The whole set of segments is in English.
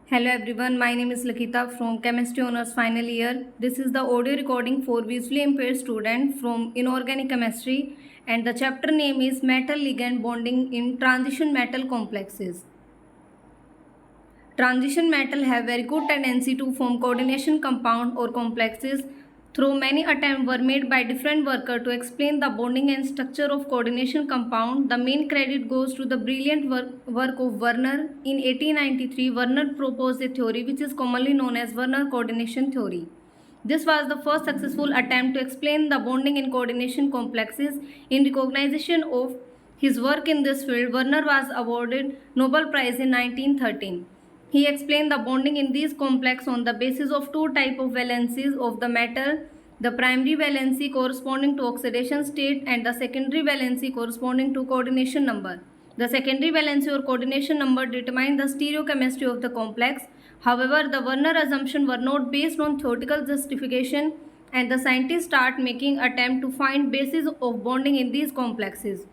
Hello everyone, my name is Lakita from Chemistry Honours Final Year. This is the audio recording for visually impaired student from Inorganic Chemistry and the chapter name is Metal Ligand Bonding in Transition Metal Complexes. Transition metal have very good tendency to form coordination compound or complexes. Through many attempts were made by different workers to explain the bonding and structure of coordination compound. The main credit goes to the brilliant work of Werner. In 1893, Werner proposed a theory which is commonly known as Werner coordination theory. This was the first successful attempt to explain the bonding in coordination complexes. In recognition of his work in this field, Werner was awarded Nobel Prize in 1913. He explained the bonding in these complexes on the basis of two types of valencies of the metal, the primary valency corresponding to oxidation state and the secondary valency corresponding to coordination number. The secondary valency or coordination number determine the stereochemistry of the complex. However, the Werner assumptions were not based on theoretical justification and the scientists start making attempt to find basis of bonding in these complexes.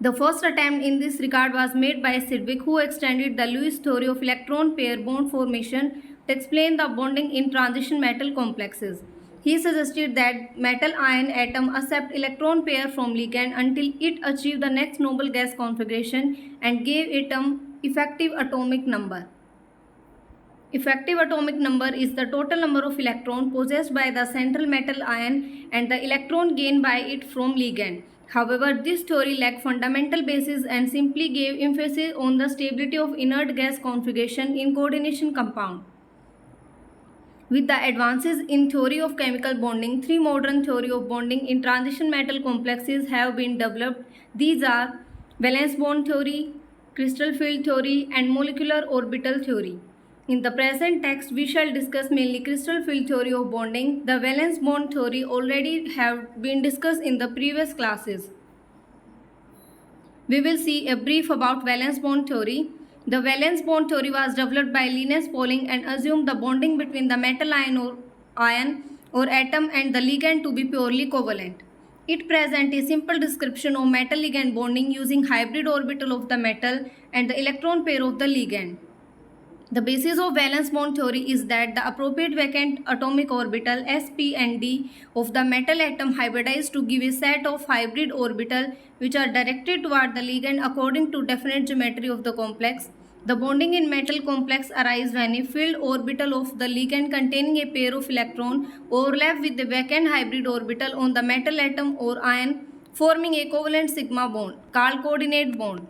The first attempt in this regard was made by Sidgwick, who extended the Lewis theory of electron pair bond formation to explain the bonding in transition metal complexes. He suggested that metal ion atom accept electron pair from ligand until it achieved the next noble gas configuration and gave atom effective atomic number. Effective atomic number is the total number of electrons possessed by the central metal ion and the electron gained by it from ligand. However, this theory lacked fundamental basis and simply gave emphasis on the stability of inert gas configuration in coordination compound. With the advances in theory of chemical bonding, three modern theories of bonding in transition metal complexes have been developed. These are valence bond theory, crystal field theory, and molecular orbital theory. In the present text, we shall discuss mainly crystal field theory of bonding. The valence bond theory already have been discussed in the previous classes. We will see a brief about valence bond theory. The valence bond theory was developed by Linus Pauling and assumed the bonding between the metal ion or atom and the ligand to be purely covalent. It presents a simple description of metal ligand bonding using hybrid orbital of the metal and the electron pair of the ligand. The basis of valence bond theory is that the appropriate vacant atomic orbital sp and d of the metal atom hybridize to give a set of hybrid orbital which are directed toward the ligand according to definite geometry of the complex. The bonding in metal complex arises when a filled orbital of the ligand containing a pair of electrons overlap with the vacant hybrid orbital on the metal atom or ion, forming a covalent sigma bond called coordinate bond.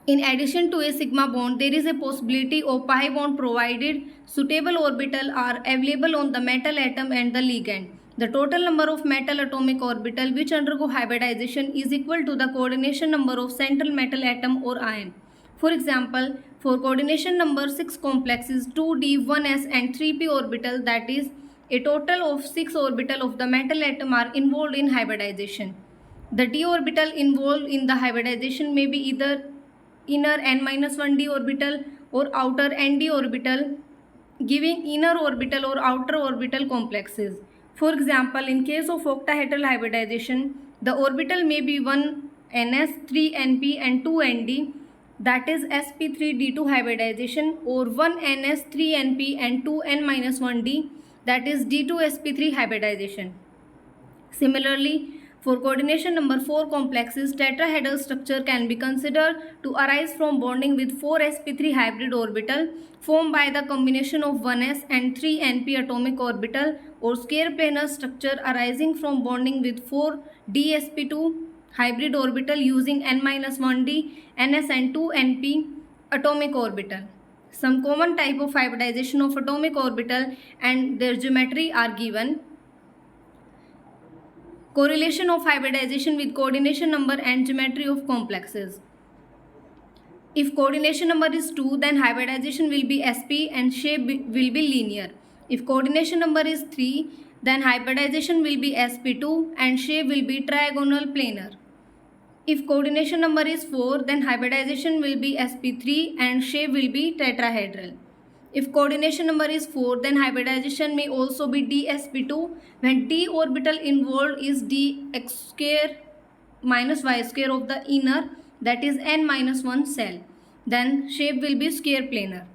In addition to a sigma bond, there is a possibility of pi bond provided suitable orbital are available on the metal atom and the ligand. The total number of metal atomic orbital which undergo hybridization is equal to the coordination number of central metal atom or ion. For example, for coordination number 6 complexes 2d, 1s and 3p orbital, that is a total of 6 orbital of the metal atom are involved in hybridization. The d orbital involved in the hybridization may be either inner n-1d orbital or outer nd orbital, giving inner orbital or outer orbital complexes. For example, in case of octahedral hybridization, the orbital may be 1ns, 3np and 2nd, that is sp3d2 hybridization, or 1ns, 3np and 2n-1d, that is d2sp3 hybridization. Similarly, for coordination number 4 complexes, tetrahedral structure can be considered to arise from bonding with 4 sp3 hybrid orbital formed by the combination of 1s and 3 np atomic orbital, or square planar structure arising from bonding with 4 dsp2 hybrid orbital using n-1d, ns and 2 np atomic orbital. Some common type of hybridization of atomic orbital and their geometry are given. Correlation of hybridization with coordination number and geometry of complexes. If coordination number is 2, then hybridization will be sp and shape will be linear. If coordination number is 3, then hybridization will be sp2 and shape will be trigonal planar. If coordination number is 4, then hybridization will be sp3 and shape will be tetrahedral. If coordination number is 4, then hybridization may also be dsp2 when d orbital involved is dx square minus y square of the inner, that is n-1 cell. then shape will be square planar.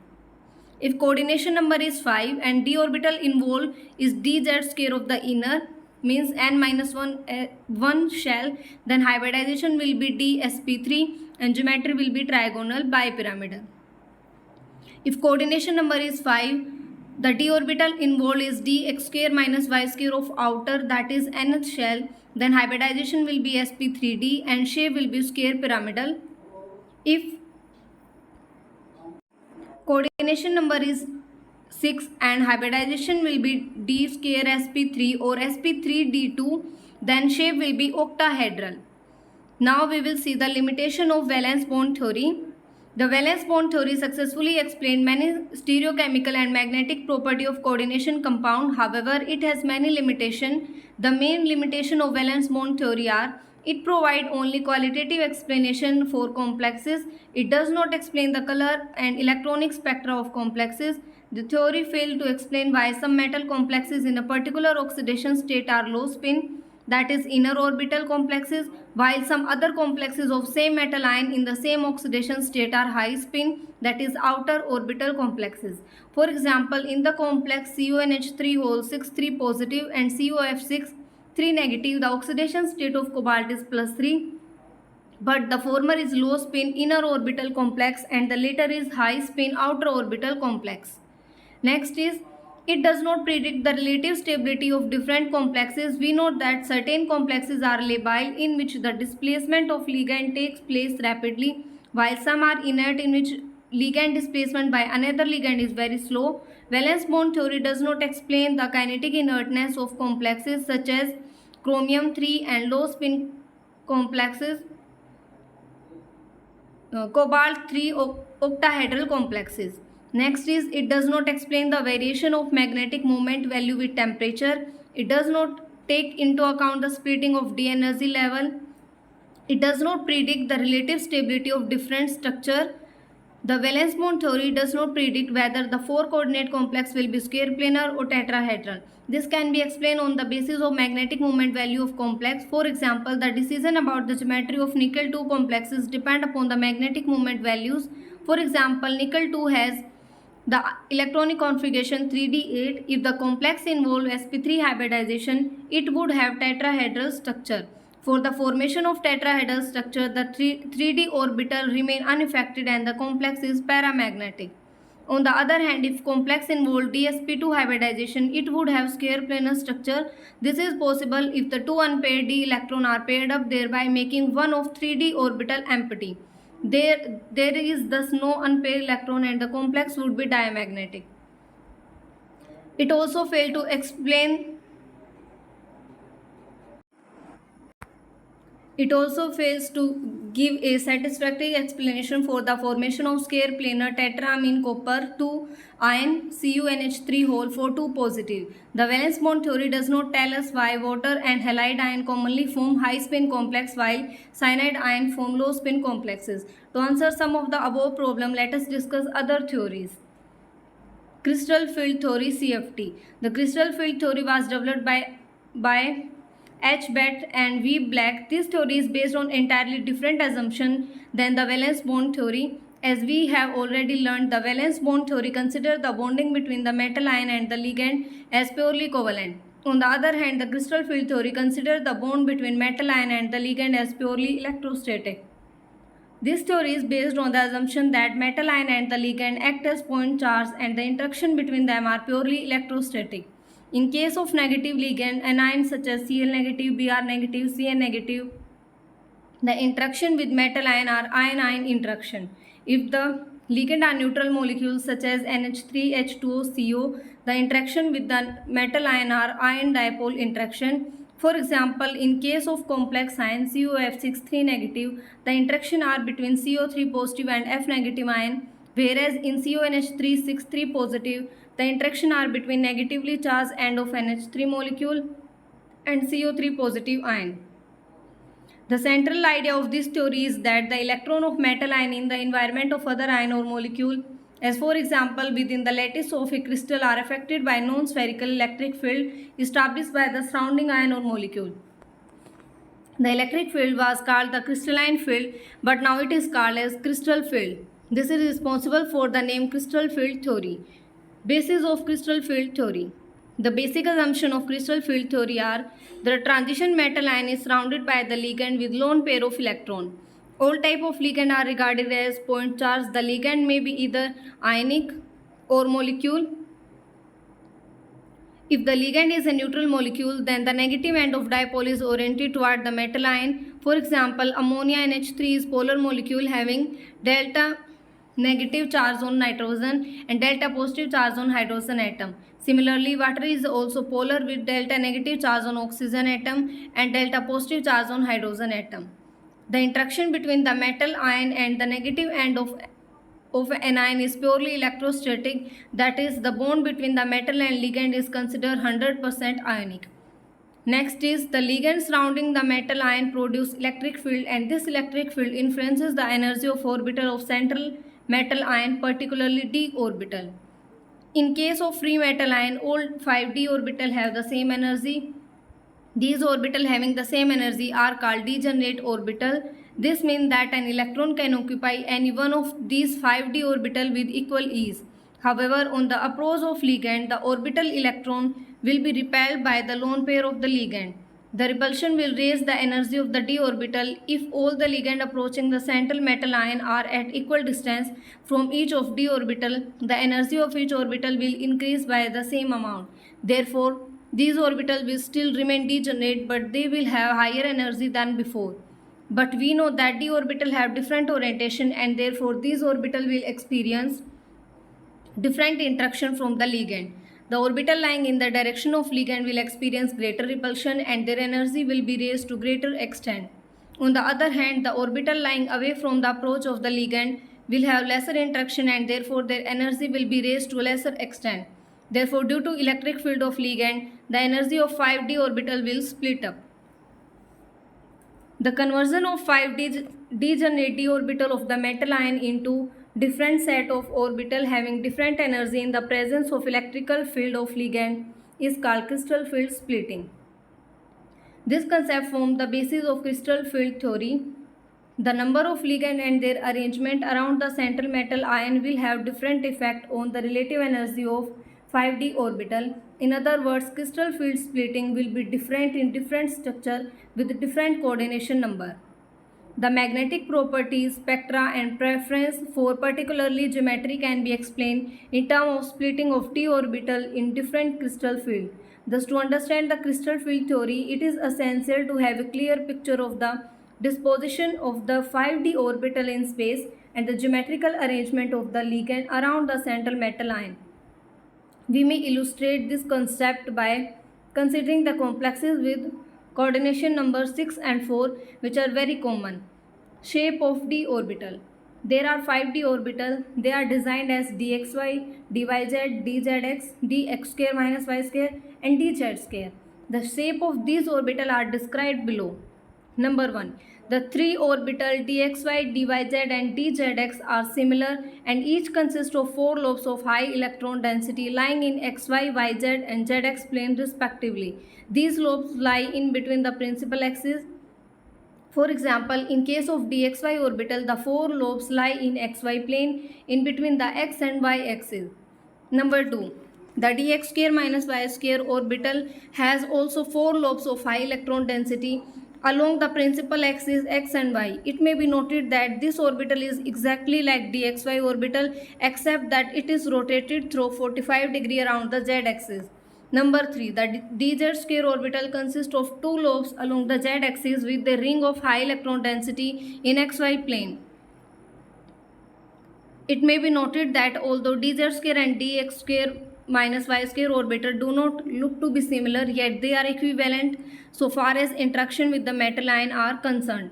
If coordination number is 5 and d orbital involved is dz square of the inner, means n minus 1 shell, then hybridization will be dsp3 and geometry will be trigonal bipyramidal. If coordination number is 5, the d orbital involved is dx square minus y square of outer, that is nth shell, then hybridization will be sp3d and shape will be square pyramidal. If coordination number is 6 and hybridization will be d square sp3 or sp3d2, then shape will be octahedral. Now we will see the limitation of valence bond theory. The valence bond theory successfully explained many stereochemical and magnetic property of coordination compound. However, it has many limitations. The main limitation of valence bond theory are: it provides only qualitative explanation for complexes. It does not explain the color and electronic spectra of complexes. The theory failed to explain why some metal complexes in a particular oxidation state are low spin, that is inner orbital complexes, while some other complexes of same metal ion in the same oxidation state are high spin, that is outer orbital complexes. For example, in the complex CONH3 positive and COF6 3 negative, the oxidation state of cobalt is +3, but the former is low spin inner orbital complex and the latter is high spin outer orbital complex. Next is, it does not predict the relative stability of different complexes. We note that certain complexes are labile, in which the displacement of ligand takes place rapidly, while some are inert, in which ligand displacement by another ligand is very slow. Valence bond theory does not explain the kinetic inertness of complexes such as chromium 3 and low spin complexes, cobalt 3 octahedral complexes. Next is, it does not explain the variation of magnetic moment value with temperature. It does not take into account the splitting of d energy level. It does not predict the relative stability of different structure. The valence bond theory does not predict whether the 4 coordinate complex will be square planar or tetrahedral. This can be explained on the basis of magnetic moment value of complex. For example, the decision about the geometry of nickel 2 complexes depend upon the magnetic moment values. For example, nickel 2 has the electronic configuration 3d8. If the complex involved sp3 hybridization, it would have tetrahedral structure. For the formation of tetrahedral structure, the 3d orbital remain unaffected and the complex is paramagnetic. On the other hand, if complex involved dsp2 hybridization, it would have square planar structure. This is possible if the two unpaired d electrons are paired up, thereby making one of 3d orbital empty. There is thus no unpaired electron and the complex would be diamagnetic. It also failed to explain It also fails to give a satisfactory explanation for the formation of square planar tetraamine copper 2 ion CuNH3 positive. The valence bond theory does not tell us why water and halide ion commonly form high spin complex while cyanide ion form low spin complexes. To answer some of the above problem, let us discuss other theories. Crystal field theory CFT. The crystal field theory was developed by H. Bett and V. Black. This theory is based on entirely different assumption than the valence bond theory. As we have already learned, the valence bond theory considers the bonding between the metal ion and the ligand as purely covalent. On the other hand, the crystal field theory considers the bond between metal ion and the ligand as purely electrostatic. This theory is based on the assumption that metal ion and the ligand act as point charge and the interaction between them are purely electrostatic. In case of negative ligand, anions such as Cl negative, Br negative, Cn negative, the interaction with metal ion are ion-ion interaction. If the ligand are neutral molecules such as NH3, H2O, CO, the interaction with the metal ion are ion dipole interaction. For example, in case of complex ion COF6 3 negative, the interaction are between CO3 positive and F negative ion, whereas in CONH3 6 3 positive, the interaction are between negatively charged end of NH3 molecule and CO3 positive ion. The central idea of this theory is that the electron of metal ion in the environment of other ion or molecule, as for example within the lattice of a crystal, are affected by non-spherical electric field established by the surrounding ion or molecule. The electric field was called the crystalline field, but now it is called as crystal field. This is responsible for the name crystal field theory. Basis of crystal field theory. The basic assumption of crystal field theory are the transition metal ion is surrounded by the ligand with lone pair of electron. All type of ligand are regarded as point charge. The ligand may be either ionic or molecule. If the ligand is a neutral molecule, then the negative end of dipole is oriented toward the metal ion. For example, ammonia NH3 is polar molecule having delta negative charge on nitrogen and delta positive charge on hydrogen atom. Similarly, water is also polar with delta negative charge on oxygen atom and delta positive charge on hydrogen atom. The interaction between the metal ion and the negative end of anion is purely electrostatic, that is, the bond between the metal and ligand is considered 100% ionic. Next is the ligand surrounding the metal ion produce electric field, and this electric field influences the energy of orbital of central metal ion, particularly d orbital. In case of free metal ion, all 5d orbital have the same energy. These orbitals having the same energy are called degenerate orbital. This means that an electron can occupy any one of these 5d orbital with equal ease. However, on the approach of ligand, the orbital electron will be repelled by the lone pair of the ligand. The repulsion will raise the energy of the d orbital if all the ligand approaching the central metal ion are at equal distance from each of d orbital. The energy of each orbital will increase by the same amount. Therefore, these orbitals will still remain degenerate, but they will have higher energy than before. But we know that d orbital have different orientation, and therefore these orbitals will experience different interaction from the ligand. The orbital lying in the direction of ligand will experience greater repulsion and their energy will be raised to greater extent. On the other hand, the orbital lying away from the approach of the ligand will have lesser interaction and therefore their energy will be raised to a lesser extent. Therefore, due to electric field of ligand, the energy of 5d orbital will split up. The conversion of 5d degenerate d orbital of the metal ion into different set of orbital having different energy in the presence of electrical field of ligand is called crystal field splitting. This concept formed the basis of crystal field theory. The number of ligand and their arrangement around the central metal ion will have different effect on the relative energy of 5d orbital. In other words, crystal field splitting will be different in different structure with different coordination number. The magnetic properties, spectra and preference for particularly geometry can be explained in terms of splitting of d orbital in different crystal field. Thus, to understand the crystal field theory, it is essential to have a clear picture of the disposition of the 5d orbital in space and the geometrical arrangement of the ligand around the central metal ion. We may illustrate this concept by considering the complexes with coordination number 6 and 4, which are very common. Shape of d orbital. There are 5d orbital. They are designed as dxy, dyz, dzx, dx square minus y square and dz square. The shape of these orbital are described below. Number 1. The three orbital dxy, dyz and dzx are similar and each consists of four lobes of high electron density lying in xy, yz and zx plane respectively. These lobes lie in between the principal axis. For example, in case of dxy orbital, the four lobes lie in xy plane in between the x and y axis. Number 2. The dx square minus y square orbital has also four lobes of high electron density along the principal axis x and y. It may be noted that this orbital is exactly like dxy orbital except that it is rotated through 45 degree around the z axis. Number 3. The dz square orbital consists of two lobes along the z axis with a ring of high electron density in xy plane. It may be noted that although dz square and dx square minus y square orbital do not look to be similar, yet they are equivalent so far as interaction with the metal ion are concerned.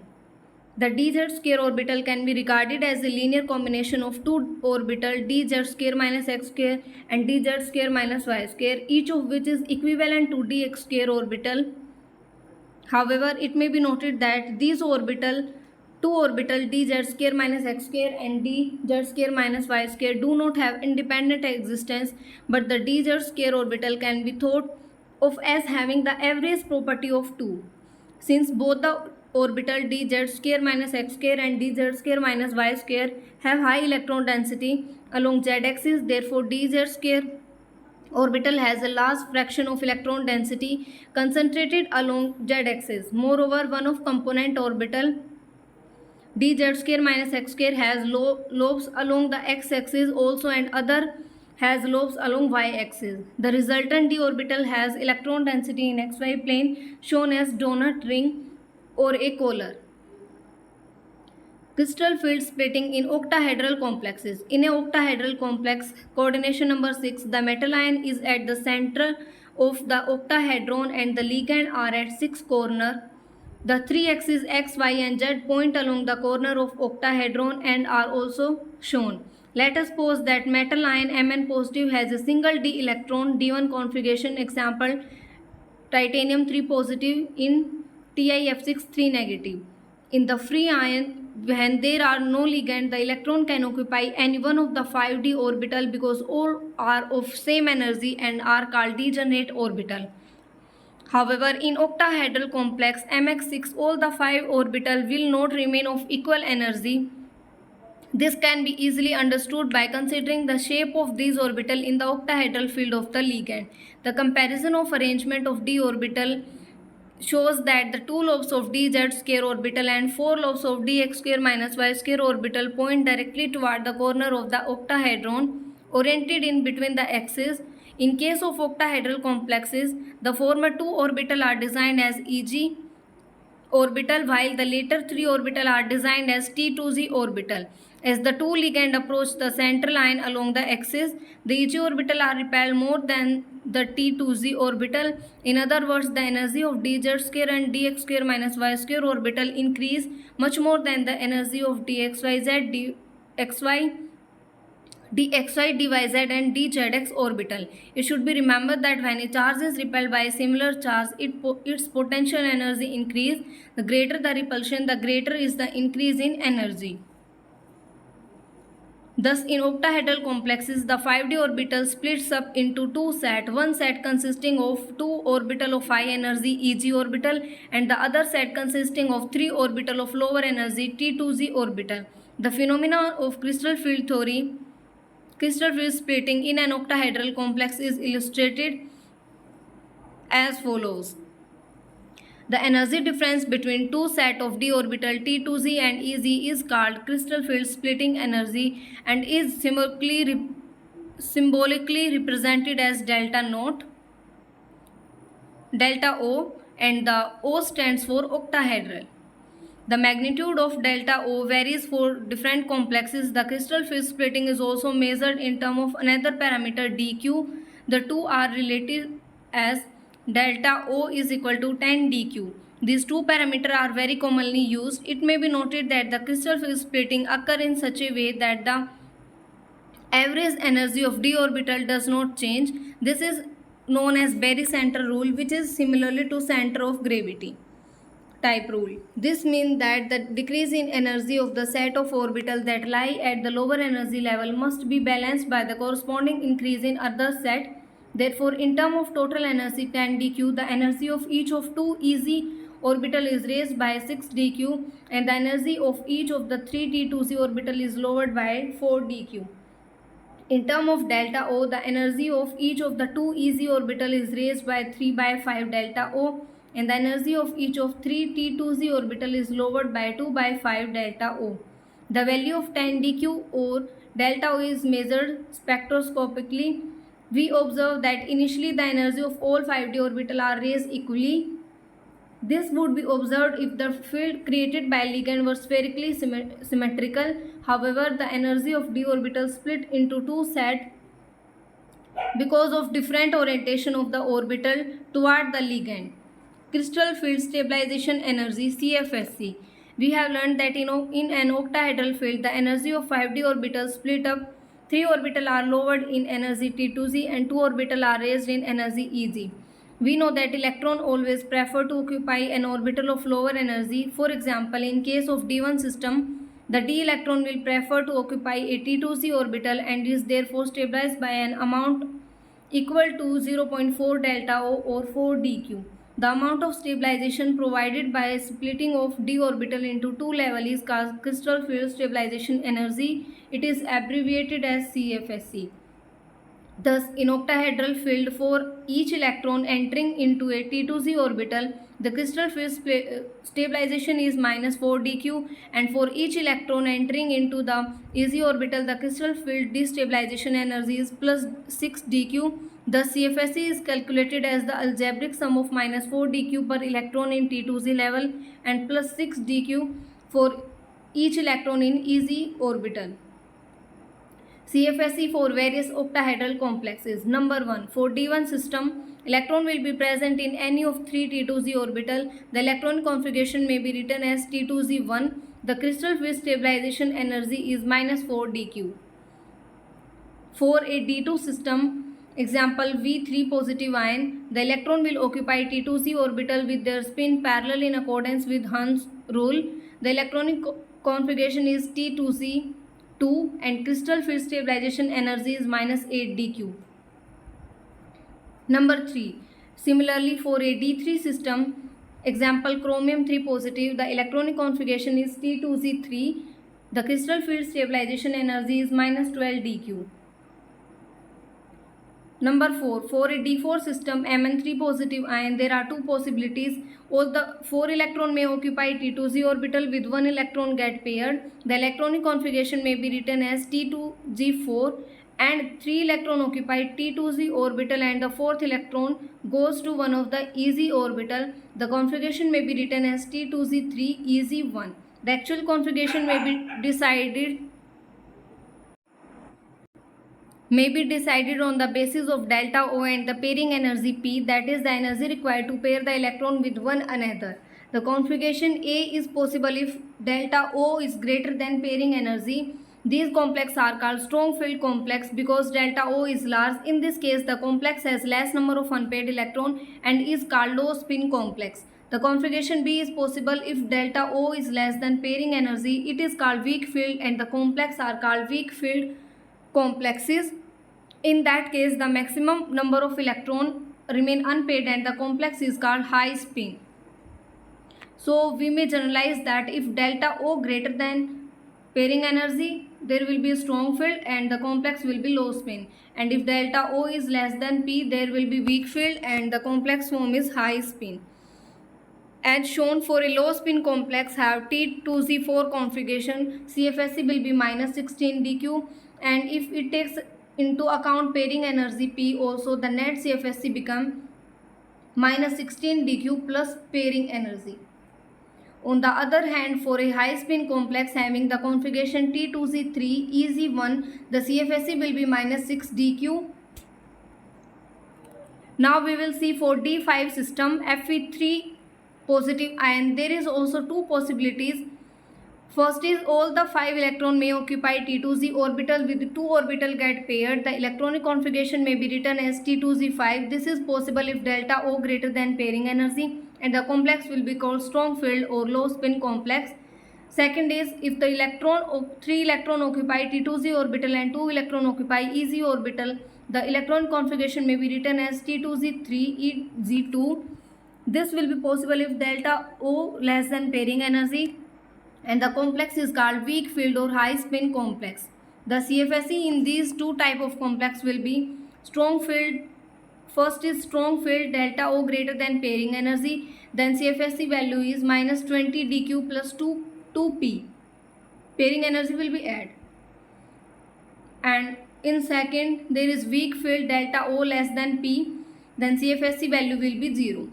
The dz square orbital can be regarded as a linear combination of two orbital dz square minus x square and dz square minus y square, each of which is equivalent to dx square orbital. However, it may be noted that these two orbital dz square minus x square and dz square minus y square do not have independent existence, but the dz square orbital can be thought of as having the average property of 2. Since both the orbital dz square minus x square and dz square minus y square have high electron density along z-axis. Therefore, dz square orbital has a large fraction of electron density concentrated along z-axis. Moreover, one of component orbital dz square minus x square has lobes along the x-axis also and other has lobes along y-axis. The resultant d orbital has electron density in xy plane shown as donut ring or a collar. Crystal field splitting in octahedral complexes. In a octahedral complex, coordination number 6, the metal ion is at the center of the octahedron and the ligand are at 6 corners. The three axes x, y and z point along the corner of octahedron and are also shown. Let us suppose that metal ion Mn positive has a single d electron d1 configuration, example titanium 3 positive in TiF6 3 negative. In the free ion, when there are no ligand, the electron can occupy any one of the 5d orbital because all are of same energy and are called degenerate orbital. However, in octahedral complex MX6, all the 5 orbital will not remain of equal energy. This can be easily understood by considering the shape of these orbital in the octahedral field of the ligand. The comparison of arrangement of d orbital shows that the 2 lobes of dz square orbital and 4 lobes of dx square minus y square orbital point directly toward the corner of the octahedron oriented in between the axes. In case of octahedral complexes, the former 2 orbital are designed as Eg orbital while the later 3 orbital are designed as T2z orbital. As the two ligand approach the central line along the axis, the Eg orbital are repelled more than the T2z orbital. In other words, the energy of dz square and dx square minus y square orbital increase much more than the energy of dxyz, dxy, dyz and dzx orbital. It should be remembered that when a charge is repelled by a similar charge, its potential energy increase. The greater the repulsion, the greater is the increase in energy. Thus, in octahedral complexes, the 5d orbital splits up into two sets, one set consisting of 2 orbital of high energy Eg orbital and the other set consisting of 3 orbital of lower energy T2z orbital. The phenomena of crystal field theory, crystal field splitting in an octahedral complex is illustrated as follows. The energy difference between two sets of d orbital T2z and Ez is called crystal field splitting energy and is symbolically represented as delta naught, delta O, and the O stands for octahedral. The magnitude of delta O varies for different complexes. The crystal field splitting is also measured in terms of another parameter dq. The two are related as delta O is equal to 10 dq. These two parameters are very commonly used. It may be noted that the crystal field splitting occur in such a way that the average energy of d orbital does not change. This is known as barycenter rule, which is similarly to center of gravity type rule. This means that the decrease in energy of the set of orbitals that lie at the lower energy level must be balanced by the corresponding increase in other set. Therefore, in terms of total energy 10 dq, the energy of each of two Ez orbital is raised by 6 dq and the energy of each of the 3 T2z orbital is lowered by 4 dq. In terms of delta O, the energy of each of the two Ez orbital is raised by 3 by 5 delta O and the energy of each of 3 T2z orbital is lowered by 2 by 5 delta O. The value of 10 dq or delta O is measured spectroscopically. We observe that initially the energy of all 5d orbital are raised equally. This would be observed if the field created by ligand were spherically symmetrical. However, the energy of d orbital split into two sets because of different orientation of the orbital toward the ligand. Crystal field stabilization energy CFSE. We have learned that in an octahedral field, the energy of 5d orbitals split up. 3 orbital are lowered in energy T2z and 2 orbital are raised in energy Eg. We know that electron always prefer to occupy an orbital of lower energy. For example, in case of d1 system, the d electron will prefer to occupy a T2z orbital and is therefore stabilized by an amount equal to 0.4 delta O or 4 dq. The amount of stabilization provided by splitting of d orbital into two levels is called crystal field stabilization energy. It is abbreviated as CFSE. Thus, in octahedral field for each electron entering into a T2z orbital, the crystal field stabilization is minus 4 dq, and for each electron entering into the EZ orbital, the crystal field destabilization energy is plus 6 dq. Thus, CFSE is calculated as the algebraic sum of minus 4 dq per electron in T2z level and plus 6 dq for each electron in EZ orbital. CFSE for various octahedral complexes. Number 1. For D1 system, electron will be present in any of three T2z orbital. The electron configuration may be written as T2z1. The crystal field stabilization energy is minus 4 dq. For a D2 system, example V3 positive ion, the electron will occupy T2z orbital with their spin parallel in accordance with Hund's rule. The electronic configuration is T2z 2 and crystal field stabilization energy is minus 8 dq. Number 3. Similarly, for a D3 system, example chromium 3 positive, the electronic configuration is T2z3. The crystal field stabilization energy is minus 12 dq. Number 4. For a D4 system Mn3 positive ion, there are two possibilities. All the 4 electron may occupy T2z orbital with 1 electron get paired. The electronic configuration may be written as T2z4 and 3 electron occupy T2z orbital and the 4th electron goes to one of the EZ orbital. The configuration may be written as T2z3 EZ1. The actual configuration may be decided on the basis of delta O and the pairing energy P, that is the energy required to pair the electron with one another. The configuration A is possible if delta O is greater than pairing energy. These complexes are called strong field complex because delta O is large. In this case, the complex has less number of unpaired electrons and is called low spin complex. The configuration B is possible if delta O is less than pairing energy. It is called weak field and the complexes are called weak field complexes. In that case, the maximum number of electrons remain unpaired and the complex is called high spin. So we may generalize that if delta O greater than pairing energy, there will be a strong field and the complex will be low spin. And if delta O is less than P, there will be weak field and the complex form is high spin. As shown, for a low spin complex have T2Z4 configuration, CFSE will be minus 16 dq, and if it takes into account pairing energy P also, the net CFSE become minus 16 dq plus pairing energy. On the other hand, for a high spin complex having the configuration T2Z3 EZ1, the CFSE will be minus 6 dq. Now we will see for D5 system Fe3 positive ion, there is also two possibilities. First is all the 5 electron may occupy T2z orbital with 2 orbital get paired. The electronic configuration may be written as T2z5. This is possible if delta O greater than pairing energy and the complex will be called strong field or low spin complex. Second is if the 3 electron occupy T2z orbital and 2 electron occupy EZ orbital, the electron configuration may be written as T2z3 EZ2. This will be possible if delta O less than pairing energy and the complex is called weak field or high spin complex. The CFSE in these two type of complex will be strong field. First is strong field delta O greater than pairing energy, then CFSE value is minus 20 dq plus 2p. Pairing energy will be added. And in second, there is weak field delta O less than p, then CFSE value will be 0.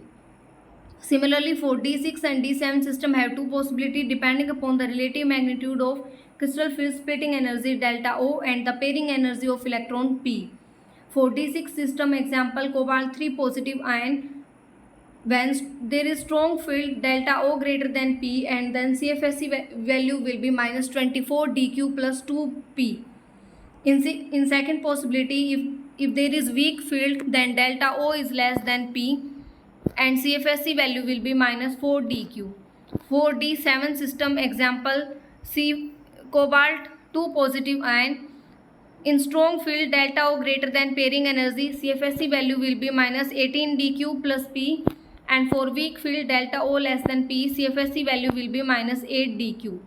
Similarly, for D6 and D7 system have two possibilities depending upon the relative magnitude of crystal field splitting energy delta O and the pairing energy of electron P. For D6 system example cobalt 3 positive ion, when there is strong field delta O greater than P and then CFSE value will be minus 24 dq plus 2p. In second possibility, if there is weak field then delta O is less than P and CFSE value will be minus 4 dq. For D7 system example C cobalt 2 positive ion, in strong field delta O greater than pairing energy, CFSE value will be minus 18 dq plus p and for weak field delta O less than P, CFSE value will be minus 8 dq.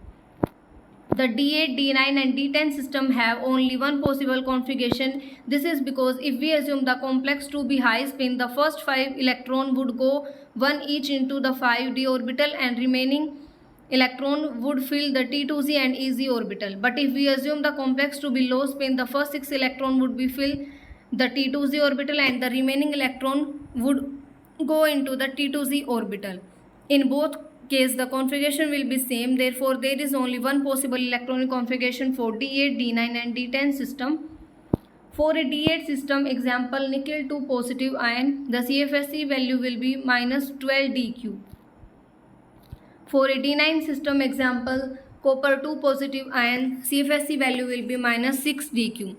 The D8, D9 and D10 system have only one possible configuration. This is because if we assume the complex to be high spin, the first 5 electron would go one each into the 5d orbital and remaining electron would fill the T2z and EZ orbital. But if we assume the complex to be low spin, the first 6 electron would be fill the T2z orbital and the remaining electron would go into the T2z orbital. In both case the configuration will be same, therefore there is only one possible electronic configuration for D8, D9 and D10 system. For a D8 system example, nickel 2 positive ion, the CFSE value will be minus 12 dq. For a D9 system example, copper 2 positive ion, CFSE value will be minus 6 dq.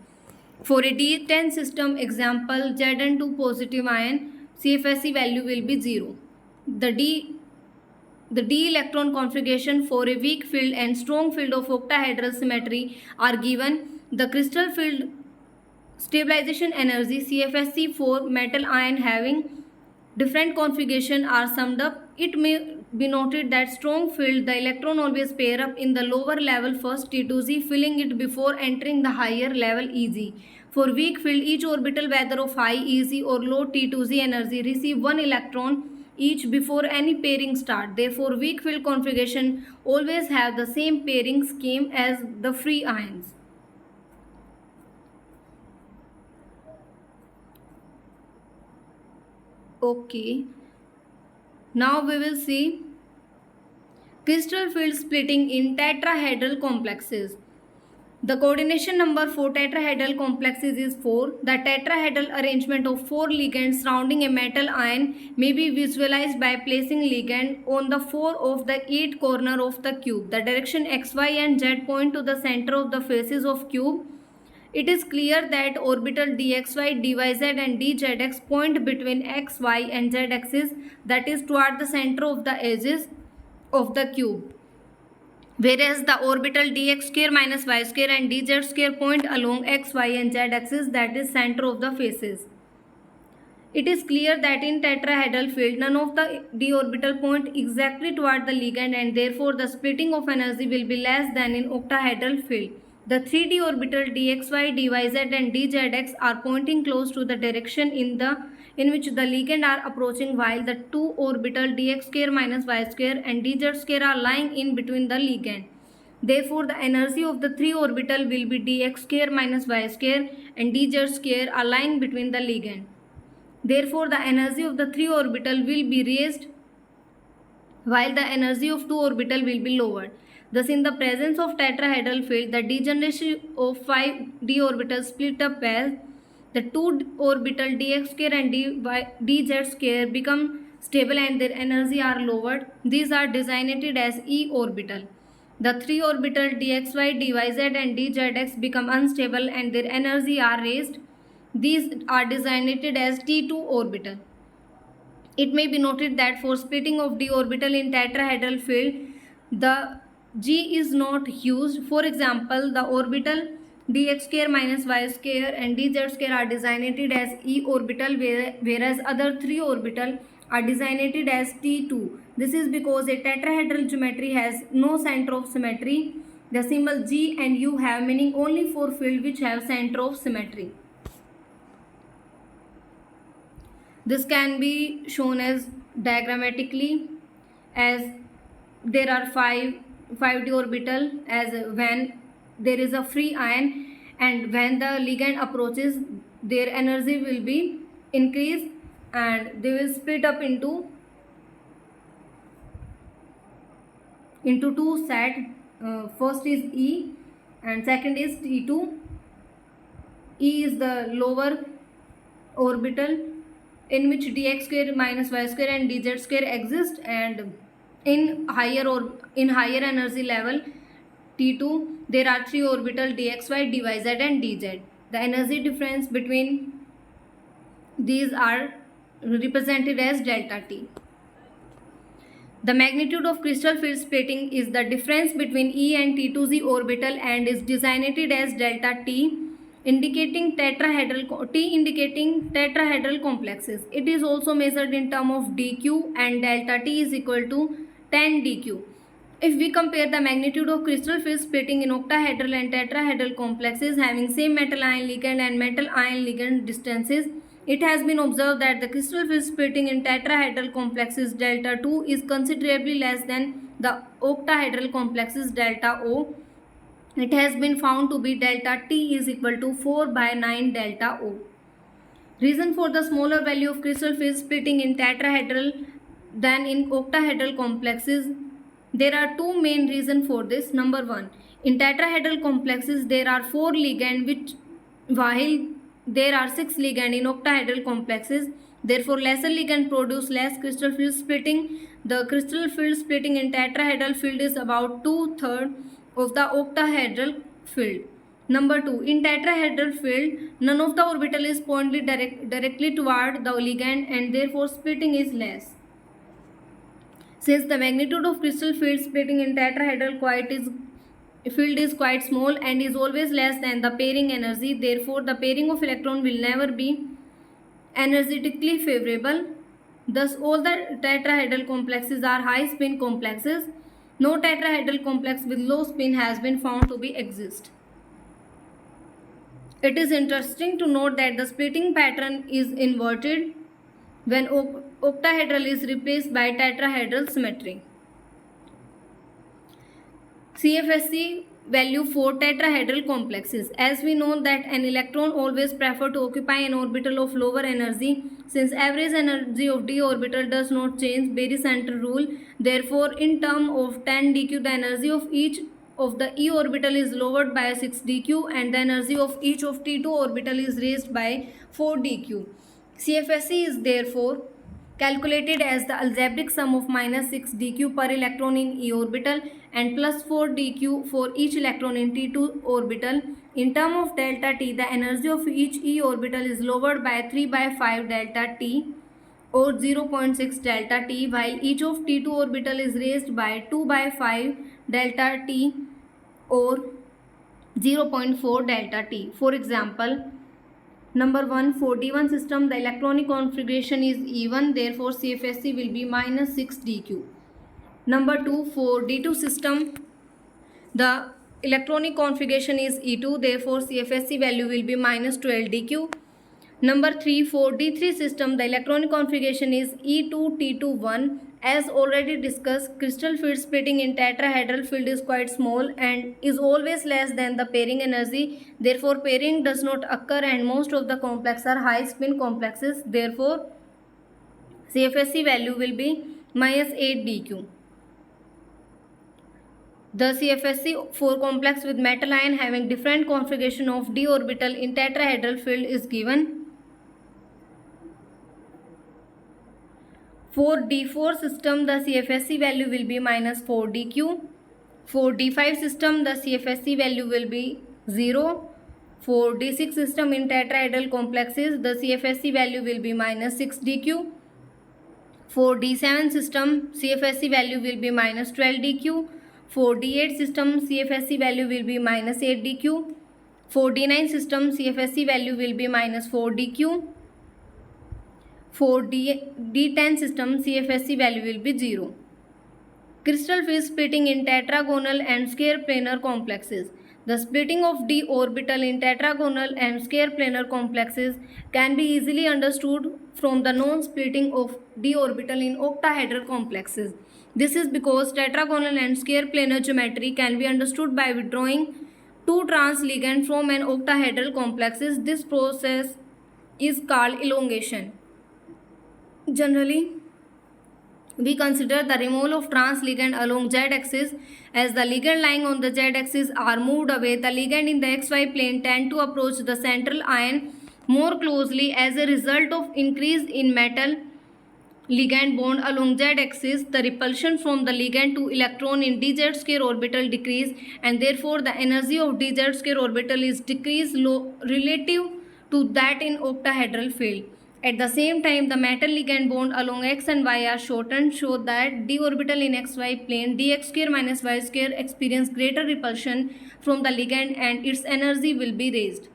For a D10 system example, Zn2 positive ion, CFSE value will be 0. The d electron configuration for a weak field and strong field of octahedral symmetry are given. The crystal field stabilization energy CFSE for metal ion having different configuration are summed up. It may be noted that strong field, the electron always pair up in the lower level first T2z, filling it before entering the higher level EZ. For weak field, each orbital whether of high EZ or low T2z energy receive one electron each before any pairing start. Therefore, weak field configuration always have the same pairing scheme as the free ions. Okay. Now we will see crystal field splitting in tetrahedral complexes. The coordination number for tetrahedral complexes is 4. The tetrahedral arrangement of 4 ligands surrounding a metal ion may be visualized by placing ligand on the 4 of the 8 corner of the cube. The direction x, y and z point to the center of the faces of cube. It is clear that orbital dxy, dyz and dzx point between x, y and z axis, that is toward the center of the edges of the cube. Whereas the orbital dx square minus y square and dz square point along x, y and z axis, that is center of the faces. It is clear that in tetrahedral field, none of the d orbital point exactly toward the ligand and therefore the splitting of energy will be less than in octahedral field. The 3d orbital dxy, dyz and dzx are pointing close to the direction in which the ligand are approaching, while the 2 orbital dx square minus y square and dz square are lying in between the ligand. Therefore, the energy of the 3 orbital will be dx square minus y square and dz square are lying between the ligand. Therefore, the energy of the 3 orbital will be raised while the energy of 2 orbital will be lowered. Thus, in the presence of tetrahedral field, the degeneration of 5d orbitals split up as the 2 orbital dx square and dz square become stable and their energy are lowered. These are designated as e orbital. The 3 orbital dxy, dyz and dzx become unstable and their energy are raised. These are designated as T2 orbital. It may be noted that for splitting of d orbital in tetrahedral field, the G is not used. For example, the orbital dx square minus y square and dz square are designated as e orbital, whereas other 3 orbital are designated as T2. This is because a tetrahedral geometry has no center of symmetry. The symbol G and U have meaning only for field which have center of symmetry. This can be shown as diagrammatically, as there are 5d orbital, as when there is a free ion and when the ligand approaches, their energy will be increased and they will split up into two sets. First is E and second is T2. E is the lower orbital in which dx square minus y square and dz square exist, and in higher energy level T2 there are 3 orbital dxy, dyz and dz. The energy difference between these are represented as delta T. The magnitude of crystal field splitting is the difference between E and T2z orbital and is designated as delta T. indicating tetrahedral complexes. It is also measured in term of dq, and delta T is equal to 10 dq. If we compare the magnitude of crystal field splitting in octahedral and tetrahedral complexes having same metal ion ligand and metal ion ligand distances, it has been observed that the crystal field splitting in tetrahedral complexes delta 2 is considerably less than the octahedral complexes delta O. It has been found to be delta T is equal to 4 by 9 delta O. Reason for the smaller value of crystal field splitting in tetrahedral than in octahedral complexes. There are two main reasons for this. Number one, in tetrahedral complexes there are 4 ligands, while there are 6 ligands in octahedral complexes. Therefore, lesser ligand produce less crystal field splitting. The crystal field splitting in tetrahedral field is about 2/3 of the octahedral field. Number 2, in tetrahedral field, none of the orbital is pointed directly toward the ligand, and therefore splitting is less. Since the magnitude of crystal field splitting in tetrahedral field is quite small and is always less than the pairing energy, therefore the pairing of electron will never be energetically favorable. Thus, all the tetrahedral complexes are high spin complexes. No tetrahedral complex with low spin has been found to be exist. It is interesting to note that the splitting pattern is inverted when octahedral is replaced by tetrahedral symmetry. CFSE value for tetrahedral complexes. As we know that an electron always prefer to occupy an orbital of lower energy, since average energy of d orbital does not change, barycenter rule. Therefore, in term of 10 dq, the energy of each of the e orbital is lowered by 6 dq, and the energy of each of t2 orbital is raised by 4 dq. CFSE is therefore calculated as the algebraic sum of minus 6 dq per electron in e orbital and plus 4 dq for each electron in t2 orbital. In term of delta t, the energy of each e orbital is lowered by 3 by 5 delta t or 0.6 delta t, while each of t2 orbital is raised by 2 by 5 delta t or 0.4 delta t. For example, number 1, for D1 system, the electronic configuration is E1, therefore CFSE will be minus 6 dq. Number 2, for D2 system, the electronic configuration is E2, therefore CFSE value will be minus 12 dq. Number 3, for D3 system, the electronic configuration is E2T21. As already discussed, crystal field splitting in tetrahedral field is quite small and is always less than the pairing energy. Therefore, pairing does not occur and most of the complexes are high spin complexes. Therefore, CFSE value will be minus 8 dq. The CFSE for complex with metal ion having different configuration of d orbital in tetrahedral field is given. For D4 system, the CFSE value will be minus 4 dq. For D5 system, the CFSE value will be 0. For D6 system in tetrahedral complexes, the CFSE value will be minus 6 dq. For D7 system, CFSE value will be minus 12 dq. For D8 system, CFSE value will be minus 8 dq. For D9 system, CFSE value will be minus 4 dq. For D10 system, CFSE value will be 0. Crystal field splitting in tetragonal and square planar complexes. The splitting of d orbital in tetragonal and square planar complexes can be easily understood from the non-splitting of d orbital in octahedral complexes. This is because tetragonal and square planar geometry can be understood by withdrawing two trans ligands from an octahedral complexes. This process is called elongation. Generally, we consider the removal of trans ligand along z-axis. As the ligand lying on the z-axis are moved away, the ligand in the xy plane tend to approach the central ion more closely. As a result of increase in metal ligand bond along z-axis, the repulsion from the ligand to electron in dz square orbital decrease, and therefore the energy of dz square orbital is decreased relative to that in octahedral field. At the same time, the metal ligand bond along x and y are shortened, so that d orbital in xy plane dx square minus y square experience greater repulsion from the ligand and its energy will be raised.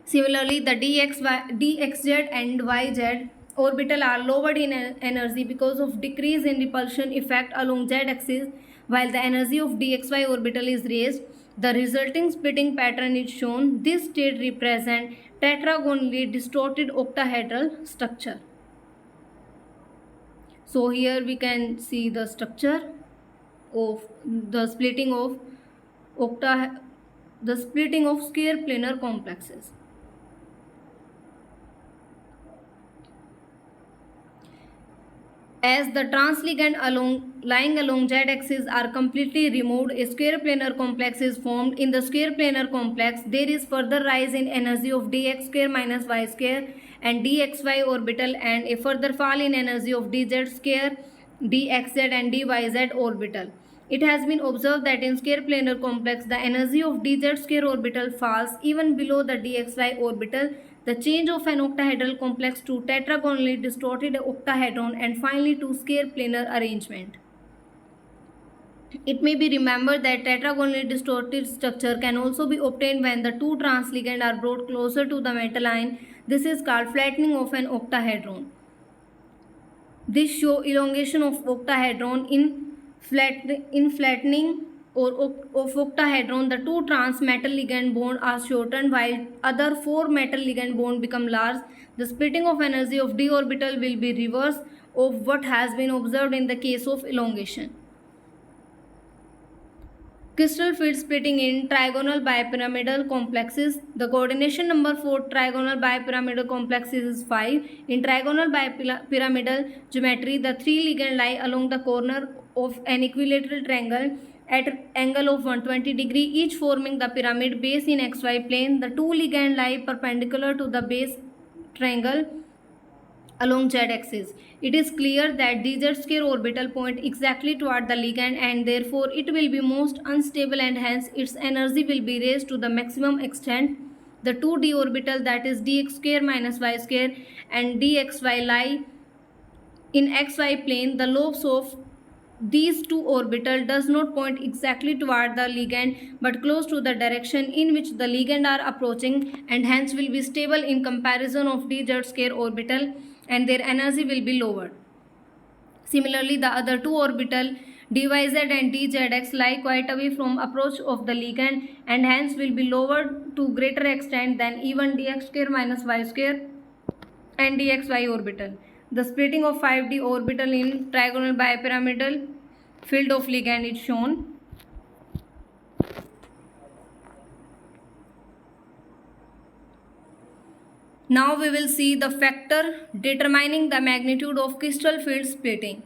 Similarly, the dxz and yz orbital are lowered in energy because of decrease in repulsion effect along z-axis, while the energy of dxy orbital is raised. The resulting splitting pattern is shown. This state represents tetragonally distorted octahedral structure. So here we can see the structure of the splitting of square planar complexes. As the transligand lying along z-axis are completely removed, a square planar complex is formed. In the square planar complex, there is further rise in energy of dx square minus y square and dxy orbital, and a further fall in energy of dz square, dxz and dyz orbital. It has been observed that in square planar complex, the energy of dz square orbital falls even below the dxy orbital. The change of an octahedral complex to tetragonally distorted octahedron and finally to square planar arrangement. It may be remembered that tetragonally distorted structure can also be obtained when the two transligands are brought closer to the metal ion. This is called flattening of an octahedron. This shows elongation of octahedron. In flattening of octahedron, the two trans metal ligand bonds are shortened while other four metal ligand bonds become large. The splitting of energy of d orbital will be reverse of what has been observed in the case of elongation. Crystal field splitting in trigonal bipyramidal complexes. The coordination number for trigonal bipyramidal complexes is 5. In trigonal bipyramidal geometry, the three ligands lie along the corner of an equilateral triangle at an angle of 120 degree, each forming the pyramid base in xy plane. The two ligands lie perpendicular to the base triangle along z-axis. It is clear that dz square orbital point exactly toward the ligand, and therefore it will be most unstable and hence its energy will be raised to the maximum extent. The two d orbital, that is dx square minus y square and dxy, lie in xy plane. The lobes of these two orbitals does not point exactly toward the ligand but close to the direction in which the ligand are approaching, and hence will be stable in comparison of dz square orbital, and their energy will be lowered. Similarly, the other two orbital dyz and dzx lie quite away from approach of the ligand and hence will be lowered to greater extent than even dx square minus y square and dxy orbital. The splitting of 5d orbital in trigonal bipyramidal field of ligand is shown. Now we will see the factor determining the magnitude of crystal field splitting.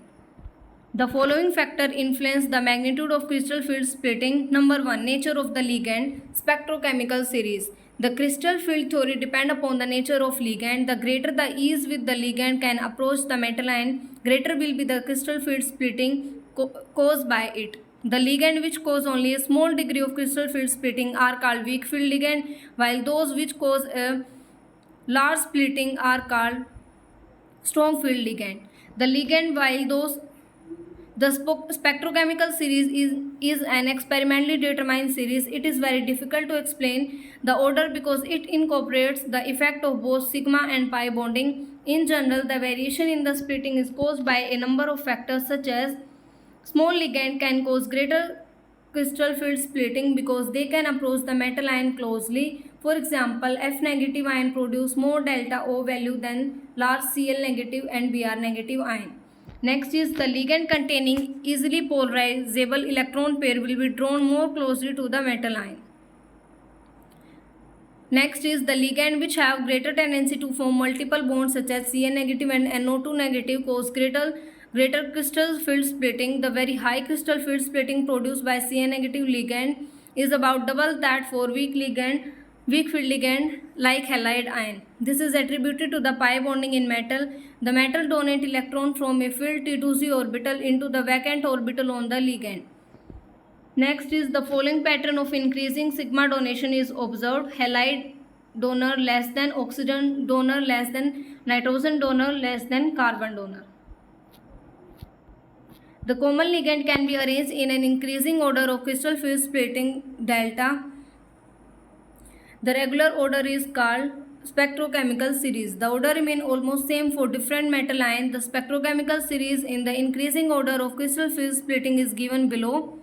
The following factor influence the magnitude of crystal field splitting. Number 1. Nature of the ligand. Spectrochemical series. The crystal field theory depends upon the nature of ligand. The greater the ease with the ligand can approach the metal ion, greater will be the crystal field splitting caused by it. The ligand which cause only a small degree of crystal field splitting are called weak field ligand, while those which cause a large splitting are called strong field ligand. The ligand, while the spectrochemical series is an experimentally determined series. It is very difficult to explain the order because it incorporates the effect of both sigma and pi bonding. In general, the variation in the splitting is caused by a number of factors such as small ligand can cause greater crystal field splitting because they can approach the metal ion closely. For example, F negative ion produce more delta O value than large Cl negative and Br negative ion. Next is the ligand containing easily polarizable electron pair will be drawn more closely to the metal ion. Next is the ligand which have greater tendency to form multiple bonds such as Cn negative and NO2 negative cause greater crystal field splitting. The very high crystal field splitting produced by Cn negative ligand is about double that for weak field ligand like halide ion. This is attributed to the pi bonding in metal. The metal donate electron from a filled T2z orbital into the vacant orbital on the ligand. Next is the following pattern of increasing sigma donation is observed. Halide donor less than oxygen donor less than nitrogen donor less than carbon donor. The common ligand can be arranged in an increasing order of crystal field splitting delta. The regular order is called spectrochemical series. The order remain almost same for different metal ion. The spectrochemical series in the increasing order of crystal field splitting is given below.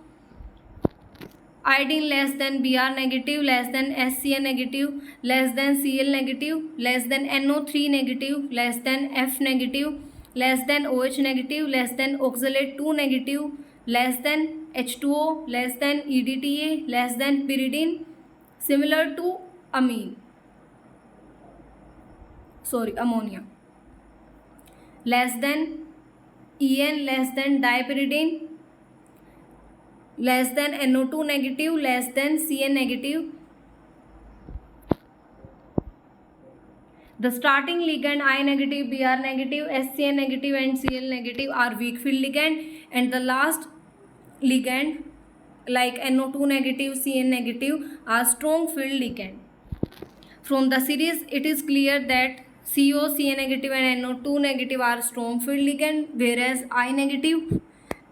Iodine less than Br negative, less than SCN negative, less than Cl negative, less than NO3 negative, less than F negative, less than OH negative, less than oxalate 2 negative, less than H2O, less than EDTA, less than pyridine, similar to ammonia, less than En, less than dipyridine, less than NO2 negative, less than Cn negative. The starting ligand I negative, Br negative, SCN negative and Cl negative are weak field ligand, and the last ligand like NO2 negative, Cn negative are strong field ligand. From the series it is clear that CO, Cn negative and NO2 negative are strong field ligand, whereas I negative,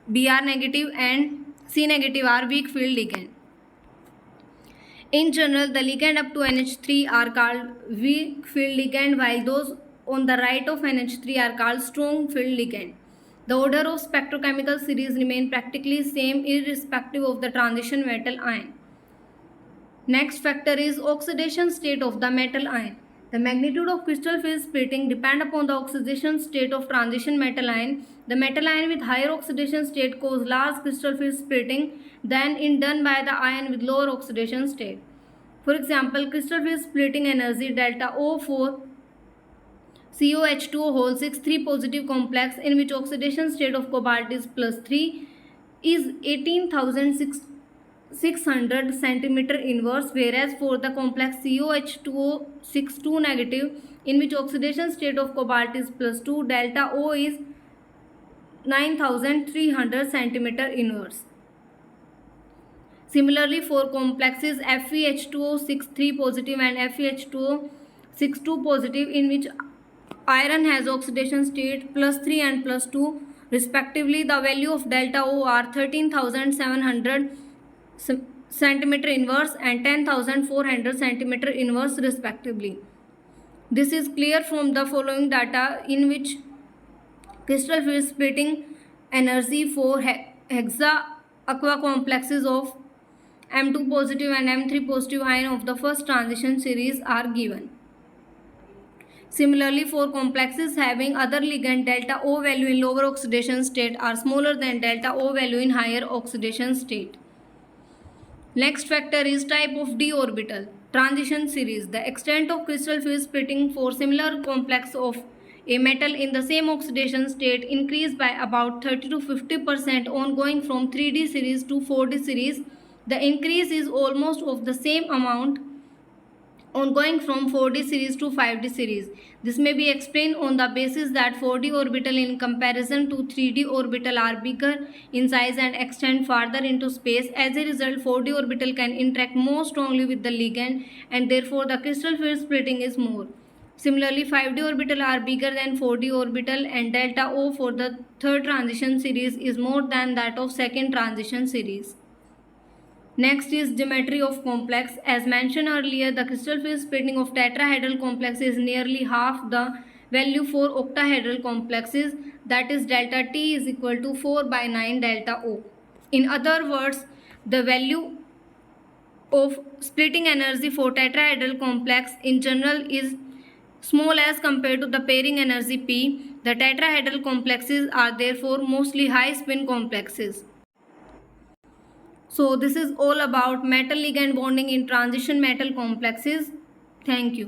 Br negative and C negative are weak field ligand. In general, the ligand up to NH3 are called weak field ligand, while those on the right of NH3 are called strong field ligand. The order of spectrochemical series remain practically same irrespective of the transition metal ion. Next factor is oxidation state of the metal ion. The magnitude of crystal field splitting depend upon the oxidation state of transition metal ion. The metal ion with higher oxidation state cause large crystal field splitting than in done by the ion with lower oxidation state. For example, crystal field splitting energy delta O for COH2O whole 6,3 positive complex in which oxidation state of cobalt is +3 is 18,600 centimeter inverse, whereas for the complex COH2O 6,2 negative in which oxidation state of cobalt is +2, delta O is 9,300 centimeter inverse. Similarly, for complexes FeH2O 6,3 positive and FeH2O 6,2 positive in which iron has oxidation state +3 and +2 respectively, the value of delta O are 13,700 centimeter inverse and 10,400 centimeter inverse respectively. This is clear from the following data in which crystal field splitting energy for hexa aqua complexes of M2 positive and M3 positive ion of the first transition series are given. Similarly, for complexes having other ligand, delta O value in lower oxidation state are smaller than delta O value in higher oxidation state. Next factor is type of d orbital transition series. The extent of crystal field splitting for similar complex of a metal in the same oxidation state increased by about 30 to 50% on going from 3D series to 4D series. The increase is almost of the same amount on going from 4D series to 5D series. This may be explained on the basis that 4D orbital in comparison to 3D orbital are bigger in size and extend farther into space. As a result, 4D orbital can interact more strongly with the ligand and therefore the crystal field splitting is more. Similarly, 5D orbital are bigger than 4D orbital and delta O for the third transition series is more than that of second transition series. Next is geometry of complex. As mentioned earlier, the crystal field splitting of tetrahedral complex is nearly half the value for octahedral complexes, that is delta T is equal to 4/9 delta O. In other words, the value of splitting energy for tetrahedral complex in general is small as compared to the pairing energy P. The tetrahedral complexes are therefore mostly high spin complexes. So this is all about metal ligand bonding in transition metal complexes. Thank you.